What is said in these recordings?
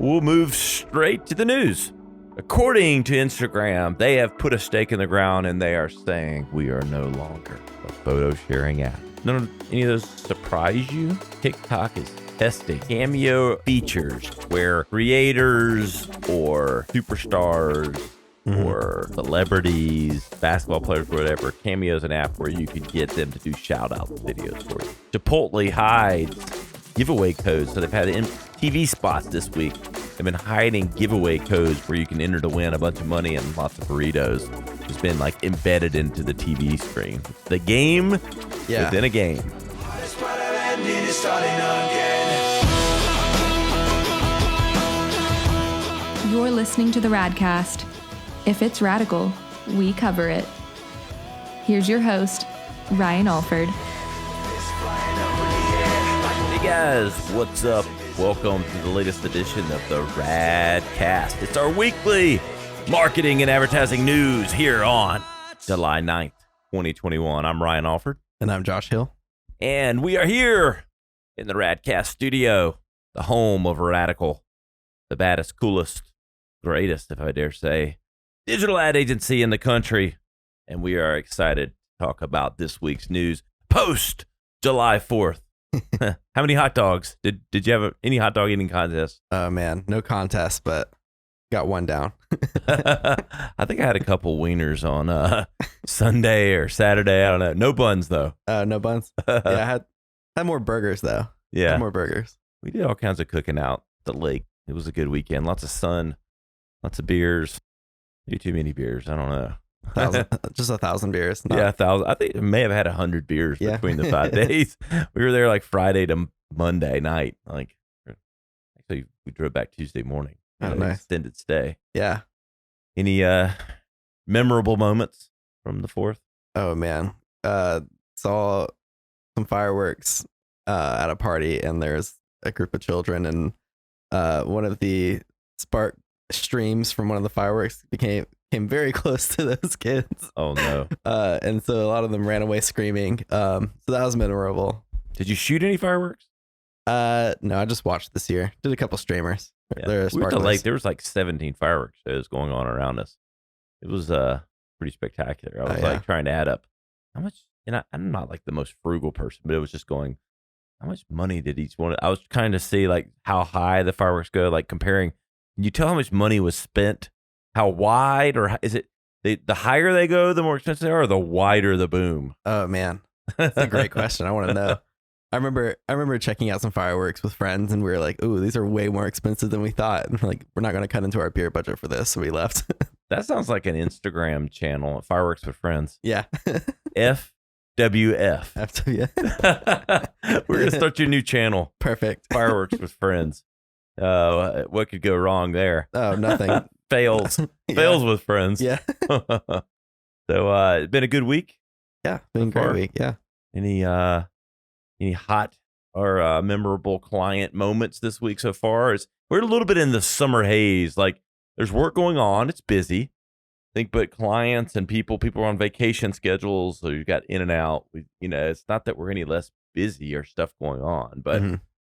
we'll move straight to the news. According to Instagram, they have put a stake in the ground and they are saying we are no longer a photo sharing app. None of any of those surprise you? TikTok is testing Cameo features where creators or superstars or celebrities, basketball players, whatever, Cameos an app where you could get them to do shout-out videos for you. Chipotle hides giveaway codes. So they've had TV spots this week. They've been hiding giveaway codes where you can enter to win a bunch of money and lots of burritos. It's been like embedded into the TV screen. The game within a game. You're listening to the Radcast. If it's radical, we cover it. Here's your host, Ryan Alford. Hey guys, what's up? Welcome to the latest edition of the Radcast. It's our weekly marketing and advertising news here on July 9th, 2021. I'm Ryan Alford. And I'm Josh Hill. And we are here in the Radcast studio, the home of Radical, the baddest, coolest, greatest, if I dare say, digital ad agency in the country. And we are excited to talk about this week's news post July 4th. How many hot dogs? Did you have any hot dog eating contest? Oh, man. No contest, but got one down. I think I had a couple wieners on Sunday or Saturday. I don't know. No buns, though. No buns? Yeah, I had more burgers, though. Yeah. Had more burgers. We did all kinds of cooking out at the lake. It was a good weekend. Lots of sun, lots of beers. Maybe too many beers. I don't know. Just 1,000 bears. Yeah, 1,000. I think I may have had 100 beers between the 5 days. We were there like Friday to Monday night. Like, actually, we drove back Tuesday morning. Nice. Extended stay. Yeah. Any memorable moments from the 4th? Oh, man. Saw some fireworks at a party, and there's a group of children, and one of the spark streams from one of the fireworks came very close to those kids. Oh no. And so a lot of them ran away screaming. So that was memorable. Did you shoot any fireworks? No, I just watched this year. Did a couple streamers. Yeah. We were at the lake. There was like 17 fireworks shows going on around us. It was pretty spectacular. I was trying to add up how much, and I'm not like the most frugal person, but it was just going, how much money did each one? I was trying to see like how high the fireworks go, like comparing. Can you tell how much money was spent? How wide, or is it the higher they go, the more expensive they are, or the wider the boom? Oh man, that's a great question. I want to know. I remember checking out some fireworks with friends, and we were like, "Ooh, these are way more expensive than we thought." And we're not going to cut into our beer budget for this, so we left. That sounds like an Instagram channel, Fireworks with Friends. Yeah. FWF. We're gonna start your new channel. Perfect. Fireworks with Friends. What could go wrong there? Oh, nothing. Fails with friends. Yeah. So it's been a good week. Yeah, been a great week. Yeah. Any hot or memorable client moments this week so far? We're a little bit in the summer haze. Like there's work going on. It's busy. I think, but clients and people are on vacation schedules. So you've got in and out. It's not that we're any less busy or stuff going on, but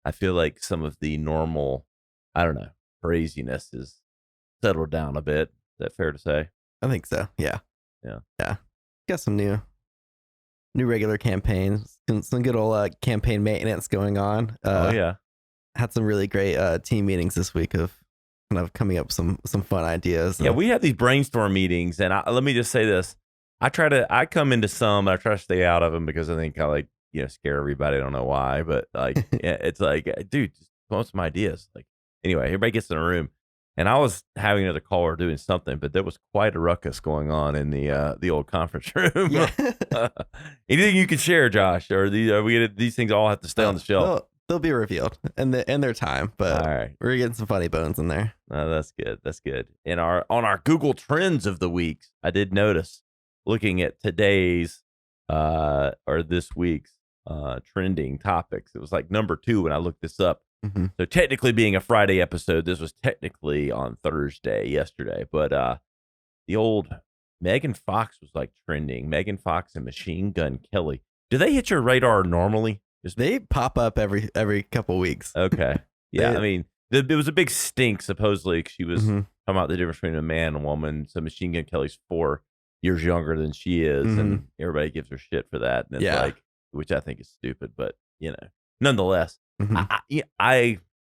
I feel like some of the normal, I don't know, craziness is settled down a bit. Is that fair to say? I think so. Yeah. Got some new regular campaigns, some good old campaign maintenance going on. Had some really great team meetings this week of kind of coming up with some fun ideas. Yeah, we have these brainstorm meetings, and let me just say this: I come into some, and I try to stay out of them because I think I scare everybody. I don't know why, but it's like, dude, just come up with some ideas. Like anyway, everybody gets in a room. And I was having another caller doing something, but there was quite a ruckus going on in the old conference room. Yeah. Anything you can share, Josh, or these things all have to stay on the shelf? They'll be revealed in their time, but all right. We're getting some funny bones in there. That's good. That's good. On our Google Trends of the week, I did notice looking at today's or this week's trending topics. It was like number 2 when I looked this up. Mm-hmm. So technically being a Friday episode, this was technically on Thursday, yesterday. But the old Megan Fox was like trending. Megan Fox and Machine Gun Kelly. Do they hit your radar normally? They pop up every couple weeks. Okay. Yeah, I mean, It was a big stink, supposedly. She was Mhm. talking about the difference between a man and a woman. So Machine Gun Kelly's 4 years younger than she is, and everybody gives her shit for that. And it's like, which I think is stupid, but nonetheless,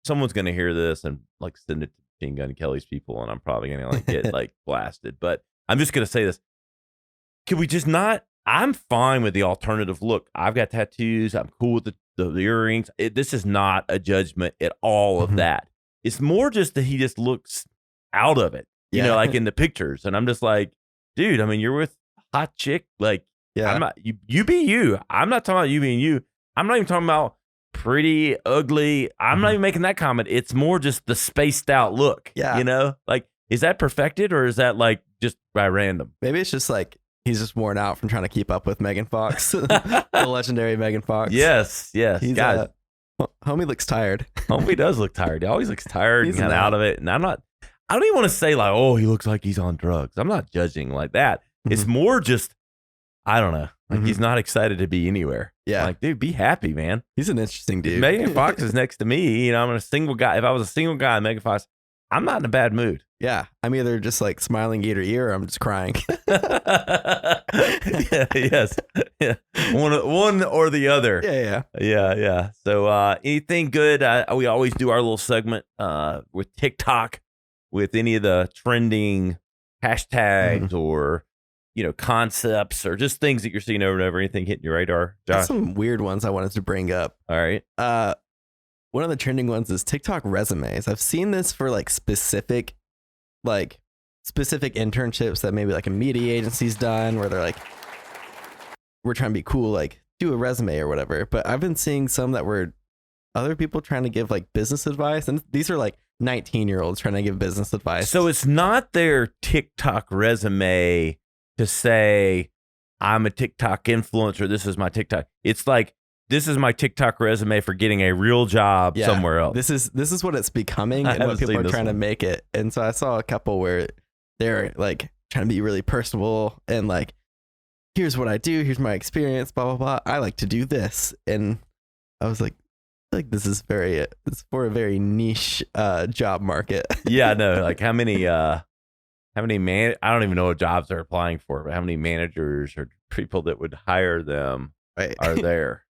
someone's gonna hear this and like send it to Machine Gun Kelly's people, and I'm probably gonna like get like blasted. But I'm just gonna say this: can we just not? I'm fine with the alternative look. I've got tattoos. I'm cool with the earrings. This is not a judgment at all of that. It's more just that he just looks out of it, like in the pictures. And I'm just like, dude, I mean, you're with a hot chick. Like, I'm not, you be you. I'm not talking about you being you. I'm not even talking about pretty, ugly. I'm not even making that comment. It's more just the spaced out look. Yeah. Like, is that perfected or is that like just by random? Maybe it's just like, he's just worn out from trying to keep up with Megan Fox, the legendary Megan Fox. Yes. He's, guys. Homie looks tired. Homie does look tired. He always looks tired and kind of out of it. And I don't even want to say like, oh, he looks like he's on drugs. I'm not judging like that. It's more just, I don't know. Like he's not excited to be anywhere. Yeah. Like, dude, be happy, man. He's an interesting dude. Megan Fox is next to me. I'm a single guy. If I was a single guy, Megan Fox, I'm not in a bad mood. Yeah. I'm either just like smiling ear to ear or I'm just crying. Yes. Yeah. One or the other. Yeah. So anything good? We always do our little segment with TikTok with any of the trending hashtags or concepts or just things that you're seeing over and over. Anything hitting your radar, Josh? There's some weird ones I wanted to bring up. All right. One of the trending ones is TikTok resumes. I've seen this for like specific internships that maybe like a media agency's done where they're like, we're trying to be cool, like do a resume or whatever. But I've been seeing some that were other people trying to give like business advice. And these are like 19-year-olds trying to give business advice. So it's not their TikTok resume to say, I'm a TikTok influencer. This is my TikTok. It's like, this is my TikTok resume for getting a real job somewhere else. This is what it's becoming and what people are trying to make it. And so I saw a couple where they're like trying to be really personable and like, here's what I do. Here's my experience, blah, blah, blah. I like to do this. And I was like this is it's for a very niche job market. Yeah, no, like how many I don't even know what jobs they're applying for, but how many managers or people that would hire them are there?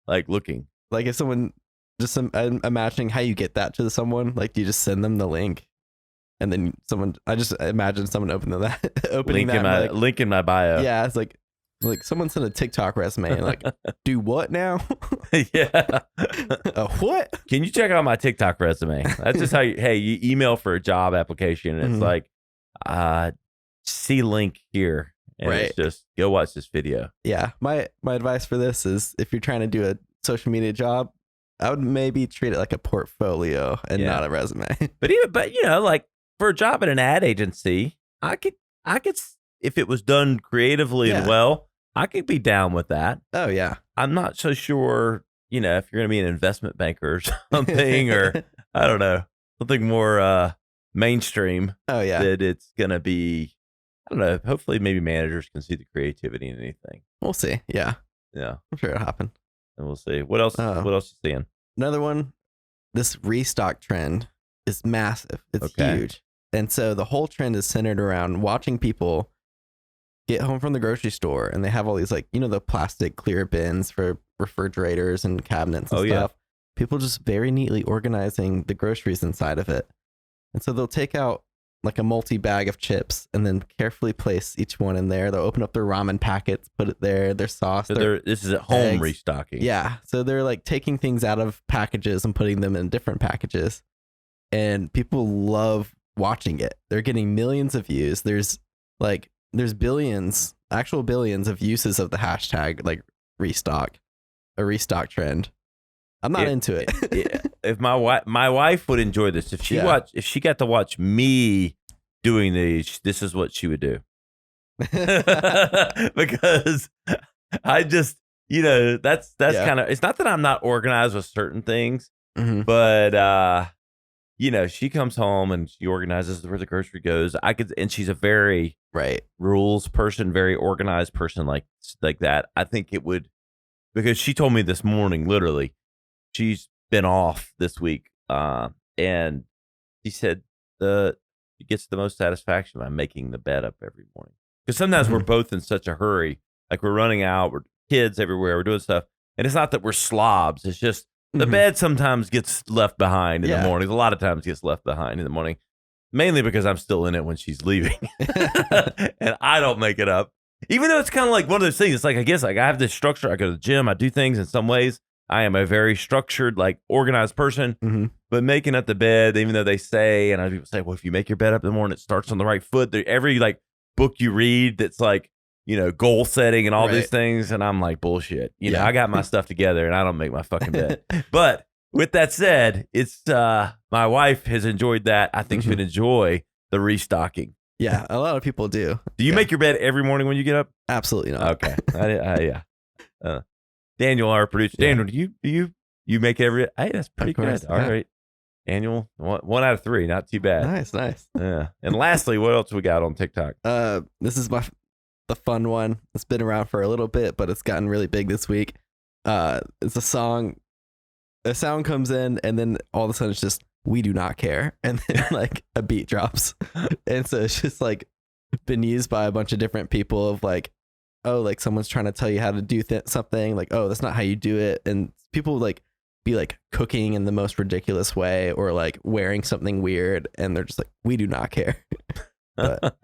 Like looking. Like if someone just imagining how you get that to someone, like do you just send them the link and then I just imagine someone opening that link in my bio. Yeah, it's like someone sent a TikTok resume and like, do what now? Yeah. What? Can you check out my TikTok resume? That's just how you email for a job application and it's like, see link here. And it's just go watch this video. Yeah. My advice for this is if you're trying to do a social media job, I would maybe treat it like a portfolio and not a resume. But like for a job at an ad agency, I could if it was done creatively and well, I could be down with that. Oh yeah. I'm not so sure, if you're going to be an investment banker or something, or I don't know, something more mainstream. Oh yeah. That it's going to be, I don't know. Hopefully, maybe managers can see the creativity in anything. We'll see. Yeah. I'm sure it'll happen. And we'll see. What else? What else you seeing? Another one. This restock trend is massive. It's huge, and so the whole trend is centered around watching people get home from the grocery store, and they have all these like the plastic clear bins for refrigerators and cabinets and stuff. Yeah. People just very neatly organizing the groceries inside of it, and so they'll take out like a multi-bag of chips and then carefully place each one in there. They'll open up their ramen packets, put it there, their sauce. So this is at home restocking. Yeah. So they're like taking things out of packages and putting them in different packages. And people love watching it. They're getting millions of views. There's billions, actual billions of uses of the hashtag like restock, a restock trend. I'm not into it. If my wife would enjoy this, if she got to watch me doing these, this is what she would do. Because I just, that's kind of, it's not that I'm not organized with certain things, but she comes home and she organizes where the grocery goes. And she's a very rules person, very organized person like that. I think it would, because she told me this morning, literally, she's been off this week. And and she said she gets the most satisfaction by making the bed up every morning. Because sometimes we're both in such a hurry, like we're running out, we're kids everywhere, we're doing stuff, and it's not that we're slobs. It's just the bed sometimes gets left behind in the morning. A lot of times gets left behind in the morning, mainly because I'm still in it when she's leaving, and I don't make it up. Even though it's kind of like one of those things. It's like I guess like I have this structure. I go to the gym. I do things in some ways. I am a very structured, like organized person, but making up the bed, even though they say, and people say, well, if you make your bed up in the morning, it starts on the right foot. Every like book you read that's like, goal setting and all these things. And I'm like, bullshit. I got my stuff together and I don't make my fucking bed. But with that said, it's, my wife has enjoyed that. I think she would enjoy the restocking. Yeah. A lot of people do. Do you make your bed every morning when you get up? Absolutely not. Okay. Yeah. Daniel, our producer. Daniel, do you make every? Hey, that's pretty good. All right, Daniel, 1 out of 3, not too bad. Nice. Yeah. And lastly, what else we got on TikTok? This is the fun one. It's been around for a little bit, but it's gotten really big this week. It's a song. A sound comes in, and then all of a sudden it's just "We Do Not Care," and then like a beat drops, and so it's just like been used by a bunch of different people of like, oh, like someone's trying to tell you how to do something, like, oh, that's not how you do it. And people like be like cooking in the most ridiculous way or like wearing something weird. And they're just like, we do not care. But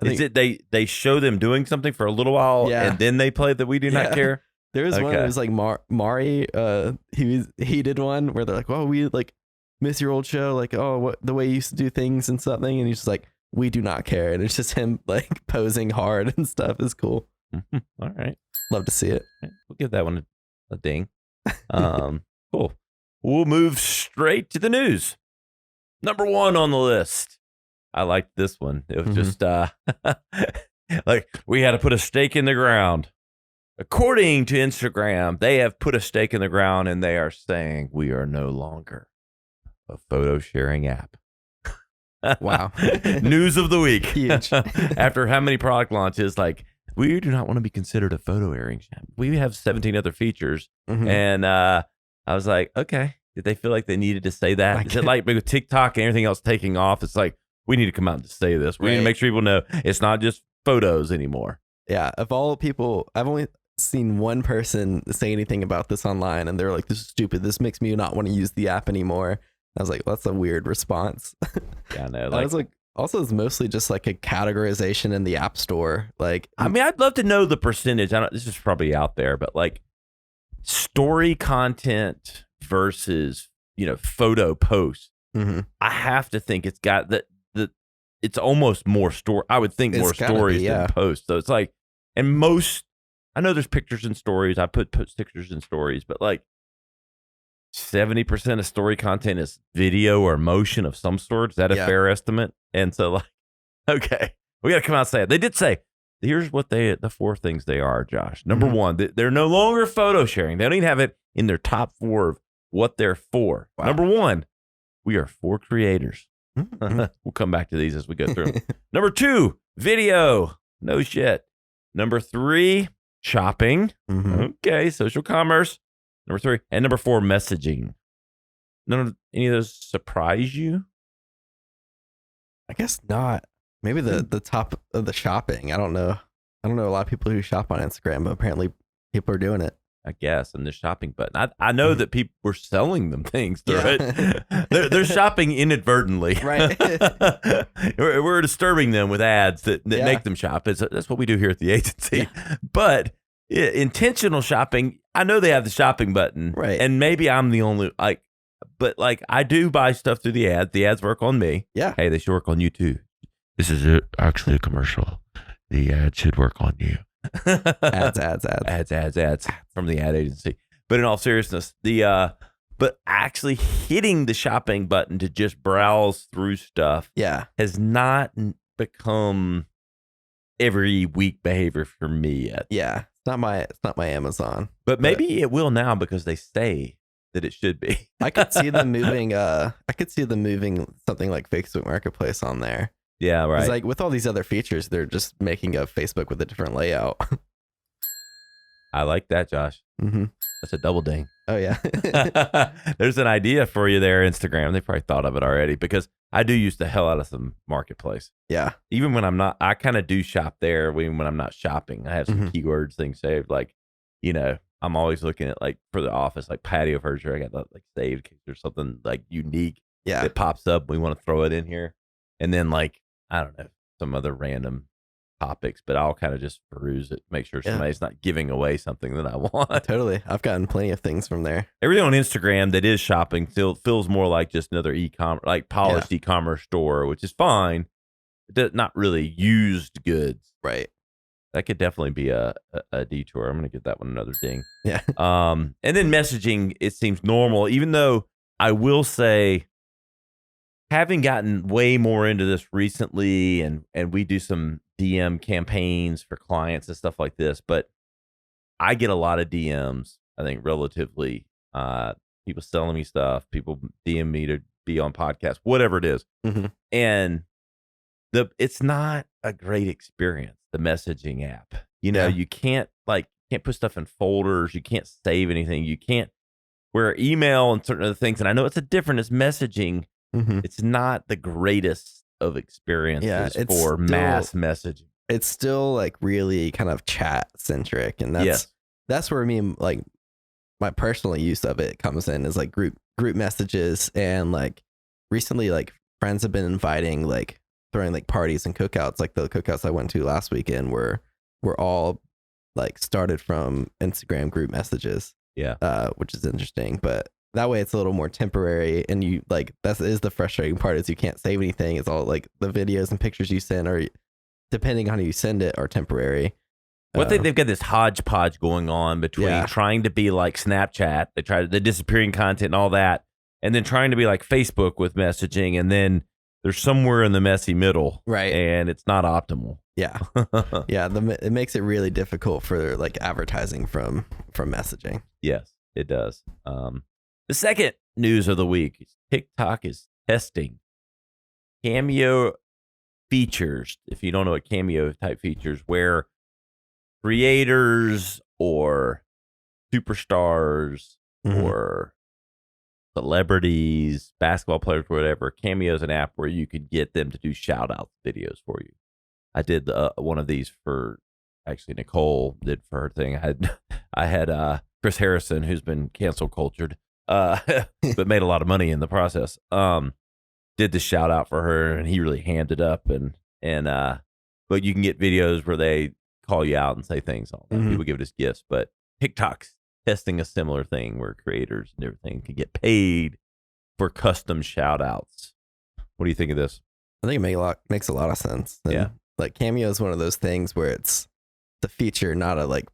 Is it they show them doing something for a little while and then they play the "We Do Not Care"? There was one that was like Mari. He did one where they're like, well, we like miss your old show. Like, oh, what the way you used to do things and something. And he's just like, we do not care. And it's just him like posing hard and stuff. Is cool. All right. Love to see it. We'll give that one a ding. Cool. We'll move straight to the news. Number 1 on the list. I liked this one. It was just like we had to put a stake in the ground. According to Instagram, they have put a stake in the ground and they are saying we are no longer a photo sharing app. Wow. News of the week. Huge. After how many product launches, like, we do not want to be considered a photo sharing app. We have 17 other features. And I was like, okay, did they feel like they needed to say that? Is it like with TikTok and everything else taking off? It's like, we need to come out and say this. We need to make sure people know it's not just photos anymore. Yeah. Of all people, I've only seen one person say anything about this online, and they're like, this is stupid. This makes me not want to use the app anymore. I was like, well, that's a weird response. Yeah, I know. I was like, also, it's mostly just like a categorization in the App Store. Like, I mean, I'd love to know the percentage. This is probably out there, but like story content versus, photo posts. I have to think it's got that. It's almost more story. I would think more stories than posts. So it's like, and I know there's pictures in stories. I put pictures in stories, but like 70% of story content is video or motion of some sort. Is that a fair estimate? And so like, okay, we got to come out and say it. They did say, here's what the 4 things they are, Josh. Number 1, they're no longer photo sharing. They don't even have it in their top 4 of what they're for. Wow. Number 1, we are for creators. We'll come back to these as we go through. Number 2, video. No shit. Number 3, shopping. Okay, social commerce. Number 3. And number 4, messaging. Any of those surprise you? I guess not. Maybe the top of the shopping. I don't know. I don't know a lot of people who shop on Instagram, but apparently people are doing it. I guess, and the shopping button. I know that people were selling them things through it. They're shopping inadvertently. Right. We're disturbing them with ads that make them shop. That's what we do here at the agency. Yeah. But intentional shopping, I know they have the shopping button. Right. And maybe I'm the only, but I do buy stuff through the ads. The ads work on me. Yeah. Hey, they should work on you too. This is actually a commercial. The ad should work on you. ads from the ad agency. But in all seriousness, but actually hitting the shopping button to just browse through stuff has not become every week behavior for me yet. Yeah, it's not my Amazon, but maybe it will now because they say that it should be. I could see them moving something like Facebook Marketplace on there. Yeah, right. It's like with all these other features, they're just making a Facebook with a different layout. I like that, Josh. Mm-hmm. That's a double ding. Oh yeah. There's an idea for you there, Instagram. They probably thought of it already because I do use the hell out of some marketplace. Yeah. Even when I'm not, I kind of do shop there. Even when I'm not shopping, I have some keywords things saved. Like, I'm always looking at like for the office, like patio furniture. I got that like saved or something like unique. Yeah. That pops up. We want to throw it in here, and then like I don't know some other random topics, but I'll kind of just peruse it, make sure somebody's not giving away something that I want. Totally. I've gotten plenty of things from there. Everything on Instagram that is shopping still feels more like just another e-commerce, like polished e-commerce store, which is fine. Not really used goods. Right. That could definitely be a detour. I'm going to give that one another ding. Yeah. And then messaging, it seems normal, even though I will say, having gotten way more into this recently, and we do some DM campaigns for clients and stuff like this, but I get a lot of DMs, I think, relatively. People selling me stuff, people DM me to be on podcasts, whatever it is. Mm-hmm. And it's not a great experience, the messaging app. You can't put stuff in folders. You can't save anything. You can't, where email and certain other things. And I know it's it's messaging. Mm-hmm. It's not the greatest of experiences for mass messaging. It's still like really kind of chat centric. And that's where like my personal use of it comes in, is like group messages. And like recently, like friends have been inviting, like throwing like parties and cookouts. Like the cookouts I went to last weekend were all like started from Instagram group messages. Yeah. Which is interesting, but that way it's a little more temporary. And you like, that is the frustrating part, is you can't save anything. It's all like the videos and pictures you send, or depending on how you send it, are temporary. Well, I think they've got this hodgepodge going on between trying to be like Snapchat, they try the disappearing content and all that, and then trying to be like Facebook with messaging, and then they're somewhere in the messy middle, right? And it's not optimal. Yeah, yeah. It makes it really difficult for like advertising from messaging. Yes, it does. The second news of the week is TikTok is testing Cameo features. If you don't know what Cameo type features, where creators or superstars or celebrities, basketball players, whatever, Cameo is an app where you could get them to do shout out videos for you. I did one of these for, actually Nicole did for her thing. I had Chris Harrison, who's been cancel cultured, but made a lot of money in the process. Did the shout out for her, and he really hammed it up. But you can get videos where they call you out and say things. All that. People give it as gifts, but TikTok's testing a similar thing where creators and everything can get paid for custom shout outs. What do you think of this? I think it makes a lot of sense. And like Cameo is one of those things where it's the feature, not a like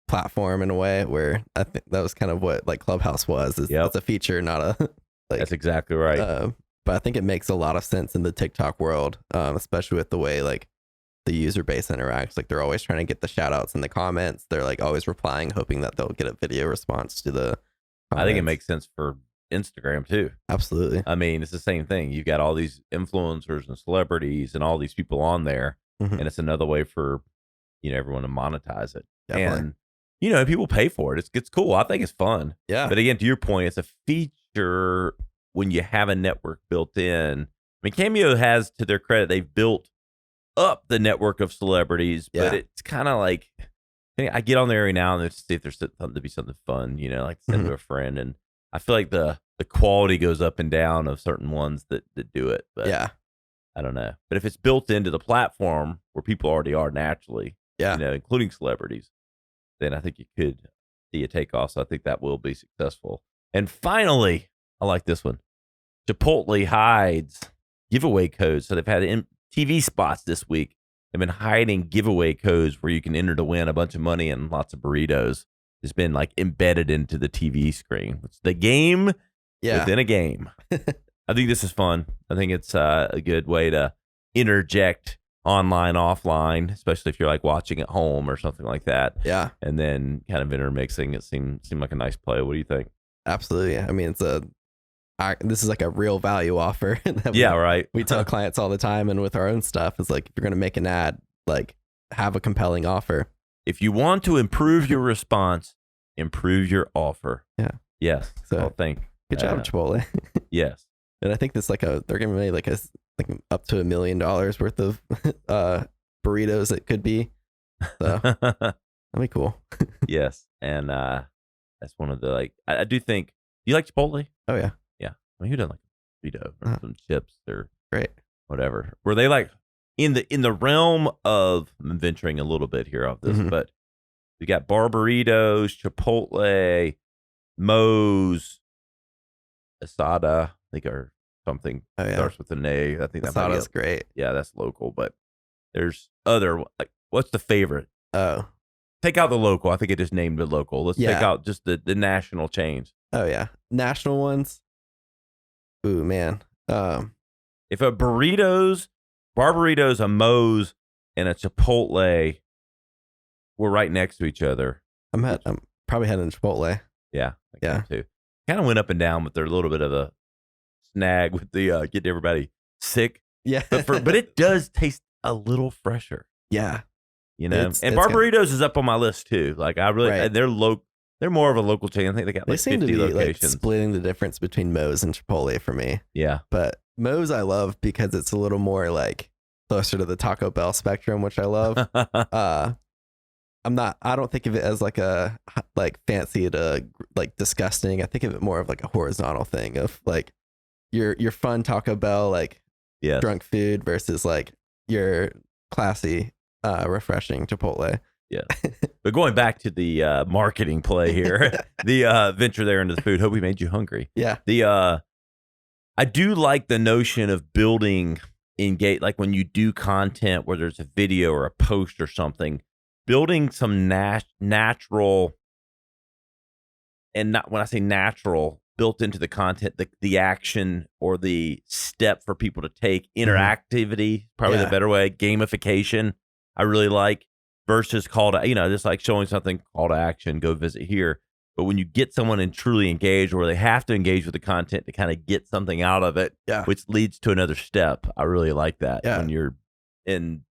platform, in a way, where I think that was kind of what like Clubhouse was. It's a feature, not a like. That's exactly right. But I think it makes a lot of sense in the TikTok world, especially with the way like the user base interacts. Like they're always trying to get the shout outs in the comments. They're like always replying, hoping that they'll get a video response to the comments. I think it makes sense for Instagram too. Absolutely. I mean, it's the same thing. You've got all these influencers and celebrities and all these people on there, and it's another way for everyone to monetize it. Definitely. And people pay for it. It's cool. I think it's fun. Yeah. But again, to your point, it's a feature when you have a network built in. I mean, Cameo has, to their credit, they've built up the network of celebrities, but it's kind of like, I get on there every now and then to see if there's something to be something fun, like send to a friend, and I feel like the quality goes up and down of certain ones that do it. But I don't know. But if it's built into the platform where people already are naturally, including celebrities, then I think you could see a takeoff. So I think that will be successful. And finally, I like this one. Chipotle hides giveaway codes. So they've had TV spots this week. They've been hiding giveaway codes where you can enter to win a bunch of money and lots of burritos. It's been like embedded into the TV screen. It's the game within a game. I think this is fun. I think it's a good way to interject online, offline, especially if you're like watching at home or something like that. Yeah. And then kind of intermixing. It seemed like a nice play. What do you think? Absolutely. I mean, this is like a real value offer. Right. We tell clients all the time, and with our own stuff, is like, if you're going to make an ad, like have a compelling offer. If you want to improve your response, improve your offer. Yeah. Yes. So I'll think. good job, Chipotle. Yes. And I think this they're giving me like up to $1 million worth of burritos. It could be. So that'd be cool. Yes. And that's one of the I do think. Do you like Chipotle? Oh yeah. Yeah. I mean, who doesn't like a burrito or some chips or great. Whatever? Were they like in the realm of, I'm venturing a little bit here off this, but we got Barbaritos, Chipotle, Moe's, Asada, I think, or something. Oh, yeah. Starts with an A. I think that might be Asada's great. Yeah, that's local, but there's other. What's the favorite? Oh, take out the local. I think it just named the local. Let's take out just the national chains. Oh yeah, national ones. Ooh man. If a Barbaritos, a Moe's, and a Chipotle were right next to each other, I'm probably heading to Chipotle. Yeah, yeah. Too. Kind of went up and down, but there's a little bit of a snag with the getting everybody sick. Yeah, but it does taste a little fresher. Yeah, you know. And Barbaritos is up on my list too. Like I really, they're low. They're more of a local chain. I think they got like 50 locations. Like splitting the difference between Moe's and Chipotle for me. Yeah, but Moe's I love because it's a little more like closer to the Taco Bell spectrum, which I love. I don't think of it as like a fancy to like disgusting. I think of it more of like a horizontal thing of like your fun Taco Bell drunk food versus like your classy refreshing Chipotle. Yeah. But going back to the marketing play here, the venture there into the food, hope we made you hungry. Yeah. I do like the notion of building engage, like when you do content where there's a video or a post or something, building some natural, and not when I say natural, built into the content, the action or the step for people to take, interactivity, probably the better way, gamification, I really like, versus call to, just like showing something, call to action, go visit here. But when you get someone and truly engage, or they have to engage with the content to kind of get something out of it, which leads to another step. I really like that when you're in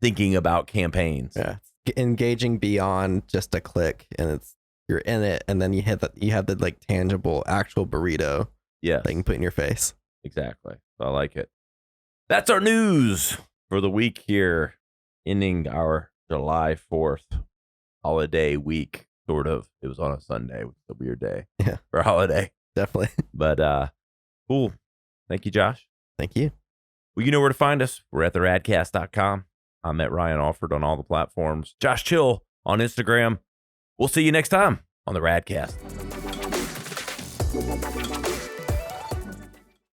thinking about campaigns. Yeah, engaging beyond just a click, and you're in it, and then you have the like tangible, actual burrito. Yeah, that you can put in your face. Exactly. So I like it. That's our news for the week here, ending our July 4th holiday week. Sort of. It was on a Sunday, which is a weird day for a holiday. Definitely. But cool. Thank you, Josh. Thank you. Well, you know where to find us. We're at theradcast.com. I'm at Ryan Alford on all the platforms. Josh Chill on Instagram. We'll see you next time on the Radcast.